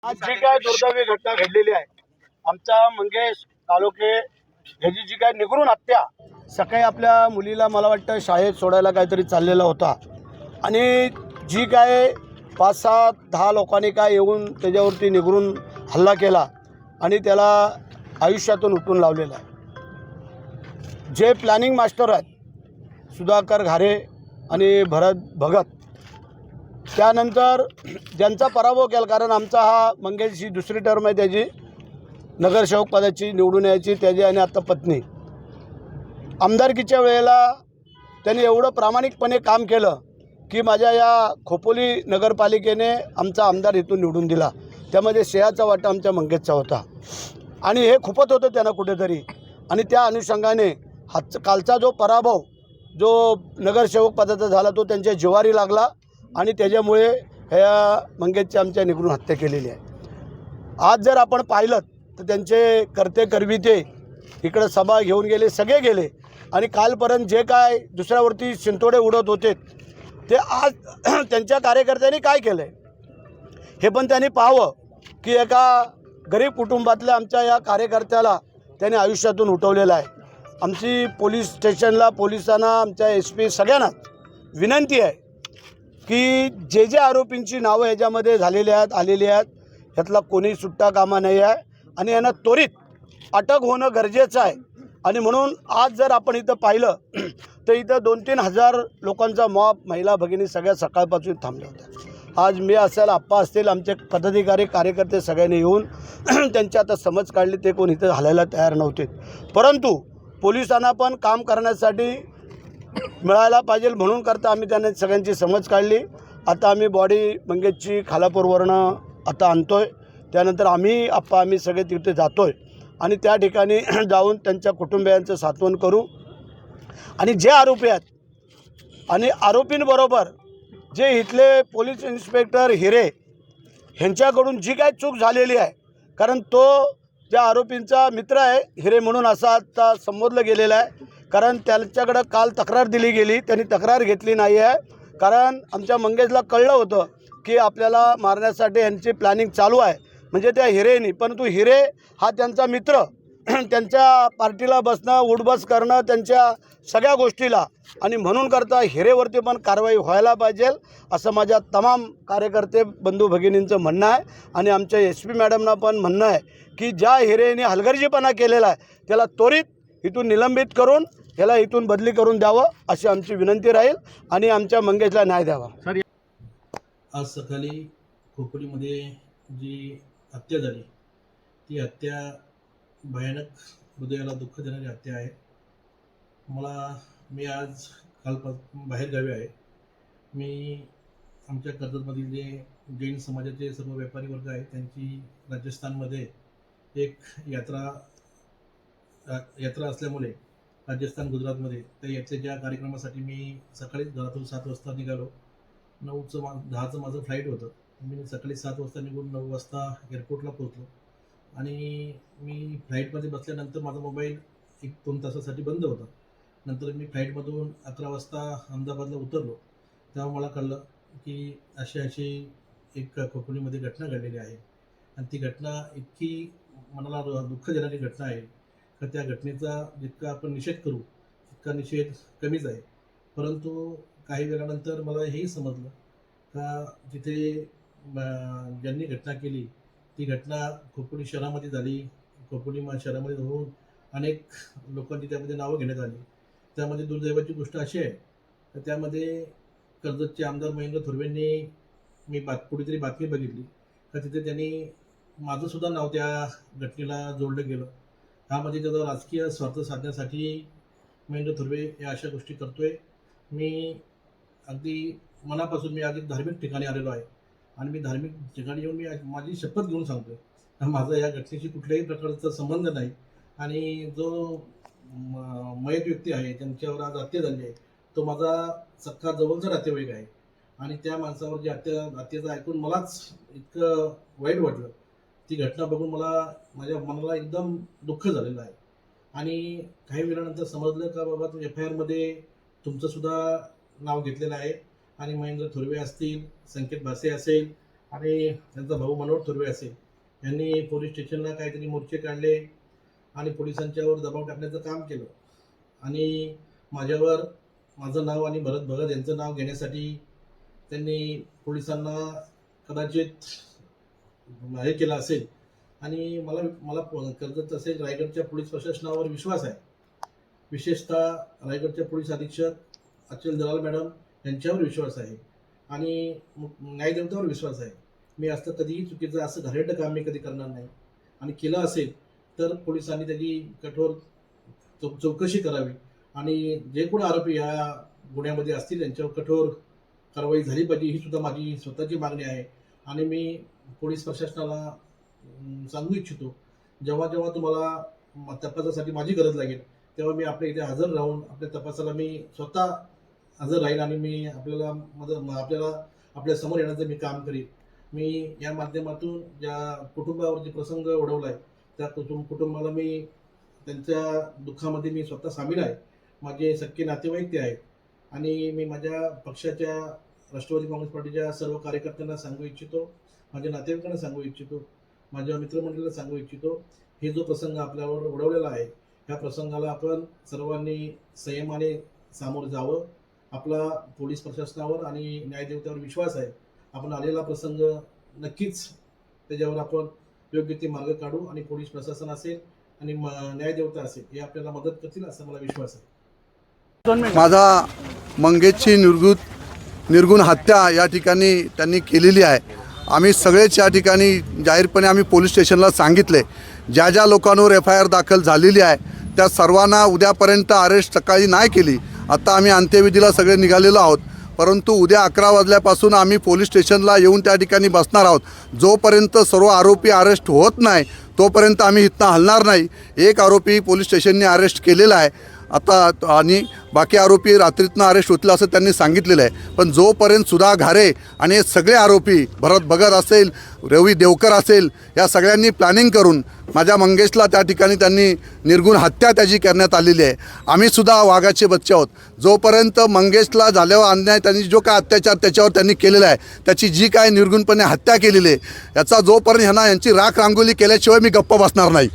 आज जी काय दुर्दैवी घटना घडलेली आहे आमचा मंगेश तालुके ह्याची जी काय निगरून हत्या सकाळी आपल्या मुलीला मला वाटतं शाळेत सोडायला काहीतरी चाललेला होता आणि जी काय 5-7-10 लोकांनी काय येऊन त्याच्यावरती निगरून हल्ला केला आणि त्याला आयुष्यातून उठून लावलेला आहे। जे प्लॅनिंग मास्टर आहेत सुधाकर घारे आणि भरत भगत त्यानंतर ज्यांचा पराभव केला, कारण आमचा हा मंगेश ही दुसरी टर्म आहे त्याची नगरसेवक पदाची निवडून यायची त्याची आणि आता पत्नी आमदारकीच्या वेळेला त्यांनी एवढं प्रामाणिकपणे काम केलं की माझ्या या खोपोली नगरपालिकेने आमचा आमदार इथून निवडून दिला। त्यामध्ये श्रेयाचा वाटा आमच्या मंगेशचा होता आणि हे खुपत होतं त्यांना कुठेतरी आणि त्या अनुषंगाने कालचा जो पराभव जो नगरसेवक पदाचा झाला तो त्यांच्या जिवारी लागला आणि त्याच्यामुळे ह्या मंगेशची आमच्या निगरून हत्या केलेली आहे। आज जर आपण पाहिलं तर त्यांचे करते करविते इकडे सभा घेऊन गेले, सगळे गेले आणि कालपर्यंत जे काय दुसऱ्यावरती शिंतोडे उडत होते ते आज त्यांच्या कार्यकर्त्यांनी काय केलं आहे हे पण त्यांनी पाहावं की एका गरीब कुटुंबातल्या आमच्या या कार्यकर्त्याला त्यांनी आयुष्यातून उठवलेलं आहे। आमची पोलीस स्टेशनला पोलिसांना आमच्या SP सगळ्यांना विनंती आहे की जे जे आरोपींची नावं ह्याच्यामध्ये झालेली आहेत आलेली आहेत ह्यातला कोणी सुट्टा कामा नाही आहे आणि यांना त्वरित अटक होणं गरजेचं आहे। आणि म्हणून आज जर आपण इथं पाहिलं तर इथं 2-3 हजार लोकांचा मॉब महिला भगिनी सगळ्या सकाळपासून थांबल्या होत्या। आज मी असेल आप्पा असतील आमचे पदाधिकारी कार्यकर्ते सगळ्यांनी येऊन त्यांची आता समज काढली, ते कोण इथं हलायला तयार नव्हते, परंतु पोलिसांना पण काम करण्यासाठी मिळायला पाहिजे म्हणून करता आम्ही त्यांना सगळ्यांची समज काढली। आता आम्ही बॉडी मंगेशची खालापूरवरनं आता आणतोय, त्यानंतर आम्ही सगळे तिथे जातोय आणि त्या ठिकाणी जाऊन त्यांच्या कुटुंबियांचं सांत्वन करू आणि जे आरोपी आहेत आणि आरोपींबरोबर जे इथले पोलीस इन्स्पेक्टर हिरे ह्यांच्याकडून जी काय चूक झालेली आहे, कारण तो ज्या आरोपींचा मित्र आहे हिरे म्हणून असा आता संबोधलं गेलेलं आहे, कारण त्याच्याकडं काल तक्रार दिली गेली, त्यांनी तक्रार घेतली नाही आहे, कारण आमच्या मंगेशला कळलं होतं की आपल्याला मारण्यासाठी यांची प्लॅनिंग चालू आहे म्हणजे त्या हिरेनी, परंतु हिरे हा त्यांचा मित्र त्यांच्या पार्टीला बसणं उठबस करणं त्यांच्या सगळ्या गोष्टीला आणि म्हणून करता हिरेवरती पण कारवाई व्हायला पाहिजे असं माझ्या तमाम कार्यकर्ते बंधू भगिनींचं म्हणणं आहे आणि आमच्या SP मॅडमना पण म्हणणं आहे की ज्या हिरेने हलगर्जीपणा केलेला आहे त्याला त्वरित इथून निलंबित करून याला इथून बदली करून द्यावं अशी आमची विनंती राहील आणि आमच्या मंगेशला न्याय द्यावा। आज सकाळी खोपोलीमध्ये जी हत्या झाली ती हत्या भयानक हृदयाला दुःख देणारी हत्या आहे। मी आज कालपासून बाहेरगावी आहे। मी आमच्या कर्जतमधील जे जैन समाजाचे सर्व व्यापारी वर्ग आहे त्यांची राजस्थानमध्ये एक यात्रा असल्यामुळे राजस्थान गुजरातमध्ये त्या यात्रेच्या कार्यक्रमासाठी मी सकाळी घरातून 7 वाजता निघालो। 9:10चं माझं फ्लाईट होतं। मी सकाळी 7 वाजता निघून 9 वाजता एअरपोर्टला पोहोचलो आणि मी फ्लाईटमध्ये बसल्यानंतर माझा मोबाईल 1-2 तासासाठी बंद होता। नंतर मी फ्लाईटमधून 11 वाजता अहमदाबादला उतरलो तेव्हा मला कळलं की अशी एक खोपोलीमध्ये घटना घडलेली आहे आणि ती घटना इतकी मनाला दुःख देणारी घटना आहे तर त्या घटनेचा जितका आपण निषेध करू तितका निषेध कमीच आहे। परंतु काही वेळानंतर मला हेही समजलं का जिथे ज्यांनी घटना केली ती घटना खोपोली शहरामध्ये झाली। खोपोली शहरामध्ये होऊन अनेक लोकांची त्यामध्ये नावं घेण्यात आली। त्यामध्ये दुर्दैवाची गोष्ट अशी आहे तर त्यामध्ये कर्जतचे आमदार महेंद्र थोरवेंनी कुठेतरी बातमी बघितली का तिथे त्यांनी माझंसुद्धा नाव त्या घटनेला जोडलं गेलं। ह्यामध्ये त्याचा राजकीय स्वार्थ साधण्यासाठी महेंद्र थोरवे या अशा गोष्टी करतोय। मी अगदी मनापासून मी अगदी धार्मिक ठिकाणी आलेलो आहे आणि मी धार्मिक ठिकाणी येऊन मी माझी शपथ घेऊन सांगतोय माझा या घटनेशी कुठल्याही प्रकारचा संबंध नाही आणि जो मयत व्यक्ती आहे त्यांच्यावर आज हत्या झाली आहे तो माझा सख्खा जवळचा नातेवाईक आहे आणि त्या माणसावर जी हत्येचं ऐकून मलाच इतकं वाईट वाटलं। ती घटना बघून माझ्या मनाला एकदम दुःख झालेलं आहे आणि काही वेळानंतर समजलं का बाबा FIR मध्ये तुमचंसुद्धा नाव घेतलेलं आहे आणि महेंद्र थोरवे असतील, संकेत भासे असेल आणि त्यांचा भाऊ मनोहर थुर्वे असेल यांनी पोलीस स्टेशनला काहीतरी मोर्चे काढले आणि पोलिसांच्यावर दबाव टाकण्याचं काम केलं आणि माझ्यावर माझं नाव आणि भरत भगत यांचं नाव घेण्यासाठी त्यांनी पोलिसांना कदाचित हे केलं असेल आणि मला कर्जत असेल रायगडच्या पोलीस प्रशासनावर विश्वास आहे. विशेषतः रायगडच्या पोलीस अधीक्षक अचल दलाल मॅडम यांच्यावर विश्वास आहे आणि न्यायदेवतावर विश्वास आहे. मी असं कधीही चुकीचं असं घाणेरडं काम मी कधी करणार नाही आणि केलं असेल तर पोलिसांनी त्याची कठोर चौकशी करावी आणि जे कोणी आरोपी या गुन्ह्यामध्ये असतील त्यांच्यावर कठोर कारवाई झाली पाहिजे ही सुद्धा माझी स्वतःची मागणी आहे. आणि मी पोलीस प्रशासनाला सांगू इच्छितो जेव्हा जेव्हा तुम्हाला तपासासाठी माझी गरज लागेल तेव्हा मी आपल्या इथे हजर राहून आपल्या तपासाला मी स्वतः हजर राहील आणि मी आपल्या समोर येण्याचं मी काम करीन. मी या माध्यमातून ज्या कुटुंबावरती प्रसंग ओढवला आहे त्या कुटुंबाला मी त्यांच्या दुःखामध्ये मी स्वतः सामील आहे. माझे सख्खे नातेवाईक ते आहेत आणि मी माझ्या पक्षाच्या राष्ट्रवादी काँग्रेस पार्टीच्या सर्व कार्यकर्त्यांना सांगू इच्छितो, माझ्या नातेवाईकांना सांगू इच्छितो, माझ्या मित्रमंडळीला सांगू इच्छितो, हे जो प्रसंग आपल्यावर ओढवलेला आहे ह्या प्रसंगाला आपण सर्वांनी संयमाने सामोरं जावं. आपला पोलीस प्रशासनावर आणि न्यायदेवतेवर विश्वास आहे. आपण आलेला प्रसंग नक्कीच त्याच्यावर आपण योग्य ते मार्ग काढू आणि पोलीस प्रशासन असेल आणि न्यायदेवता असेल हे आपल्याला मदत करतील असा मला विश्वास आहे. माझा मंगेशची निर्गुण हत्या या ठिकाणी त्यांनी केलेली आहे. आम्ही सगळेच या ठिकाणी जाहीरपणे आम्ही पोलीस स्टेशनला सांगितले ज्या ज्या लोकांवर FIR दाखल झालेली आहे त्या सर्वांना उद्यापर्यंत अरेस्ट सकाळी नाही केली. आता आम्ही अंत्यविधीला सगळे निघालेलो आहोत परंतु उद्या 11 वाजल्यापासून आम्ही पोलीस स्टेशनला येऊन त्या ठिकाणी बसणार आहोत. जोपर्यंत सर्व आरोपी अरेस्ट होत नाही तोपर्यंत आम्ही इथनं हलणार नाही. एक आरोपी पोलीस स्टेशनने अरेस्ट केलेला आहे आता आणि बाकी आरोपी रात्रीतनं अरेस्ट होतील असं त्यांनी सांगितलेलं आहे. पण जोपर्यंत सुधा घारे आणि हे सगळे आरोपी भरत भगत असेल रवी देवकर असेल या सगळ्यांनी प्लॅनिंग करून माझ्या मंगेशला त्या ठिकाणी त्यांनी निर्गुण हत्या त्याची करण्यात आलेली आहे. आम्हीसुद्धा वाघाचे बच्चे आहोत. जोपर्यंत मंगेशला झाल्यावर अन्याय त्यांनी जो काय अत्याचार त्याच्यावर त्यांनी केलेला आहे त्याची जी काय निर्गुणपणे हत्या केलेली आहे याचा जोपर्यंत यांची राख रांगोळी केल्याशिवाय मी गप्प बसणार नाही.